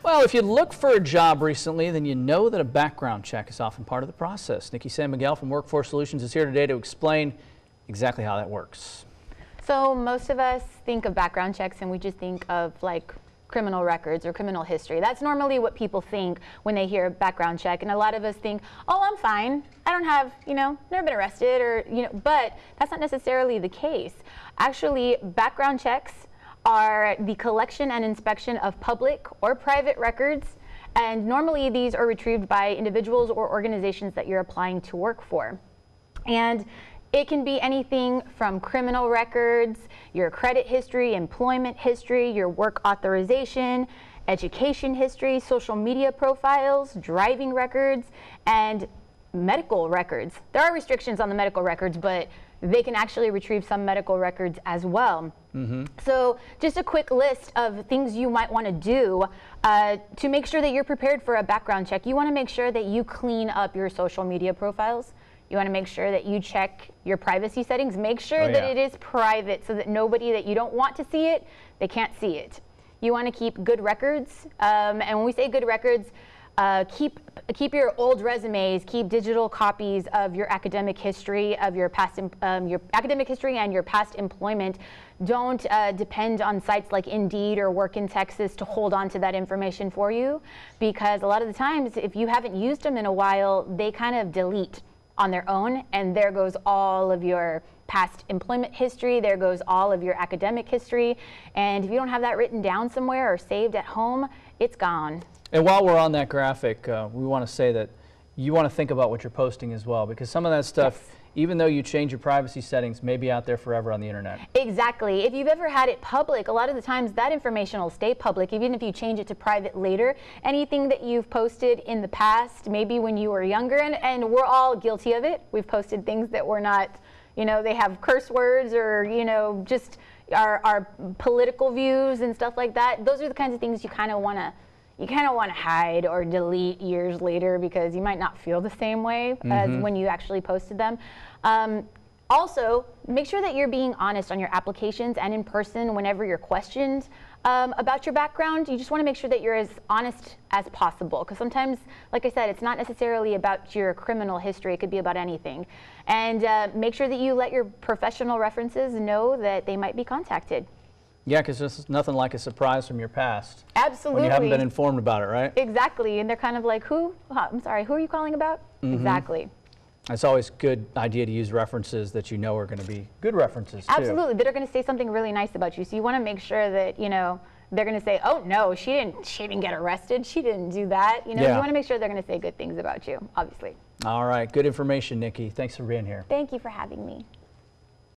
Well, if you look for a job recently, then you know that a background check is often part of the process. Nikki San Miguel from Workforce Solutions is here today to explain exactly how that works. So most of us think of background checks and we just think of like criminal records or criminal history. That's normally what people think when they hear a background check. And a lot of us think, oh, I'm fine. I don't have, never been arrested or, but that's not necessarily the case. Actually, background checks are the collection and inspection of public or private records. And normally these are retrieved by individuals or organizations that you're applying to work for. And it can be anything from criminal records, your credit history, employment history, your work authorization, education history, social media profiles, driving records, and medical records. There are restrictions on the medical records, but they can actually retrieve some medical records as well. So just a quick list of things you might want to do to make sure that you're prepared for a background check. You want to make sure that you clean up your social media profiles. You want to make sure that you check your privacy settings. Make sure that it is private so that nobody that you don't want to see it, they can't see it. You want to keep good records. And when we say good records, keep your old resumes, keep digital copies of your academic history, of your past your academic history and your past employment. Don't depend on sites like Indeed or Work in Texas to hold on to that information for you, because a lot of the times if you haven't used them in a while, they kind of delete on their own, and there goes all of your past employment history, there goes all of your academic history, and if you don't have that written down somewhere or saved at home, it's gone. And while we're on that graphic, we want to say that you want to think about what you're posting as well, because some of that stuff, even though you change your privacy settings, may be out there forever on the internet. Exactly. If you've ever had it public, a lot of the times that information will stay public, even if you change it to private later. Anything that you've posted in the past, maybe when you were younger, and we're all guilty of it. We've posted things that were not, they have curse words or, just our political views and stuff like that. Those are the kinds of things you kind of want to hide or delete years later, because you might not feel the same way as when you actually posted them. Also, make sure that you're being honest on your applications and in person whenever you're questioned about your background. You just want to make sure that you're as honest as possible, because sometimes, like I said, it's not necessarily about your criminal history. It could be about anything. And make sure that you let your professional references know that they might be contacted. Yeah, because there's nothing like a surprise from your past. Absolutely. When you haven't been informed about it, right? Exactly, and they're kind of like, who? I'm sorry, who are you calling about? Exactly. It's always a good idea to use references that you know are going to be good references, too. Absolutely, that are going to say something really nice about you. So you want to make sure that, they're going to say, oh, no, she didn't get arrested. She didn't do that. You want to make sure they're going to say good things about you, obviously. All right, good information, Nikki. Thanks for being here. Thank you for having me.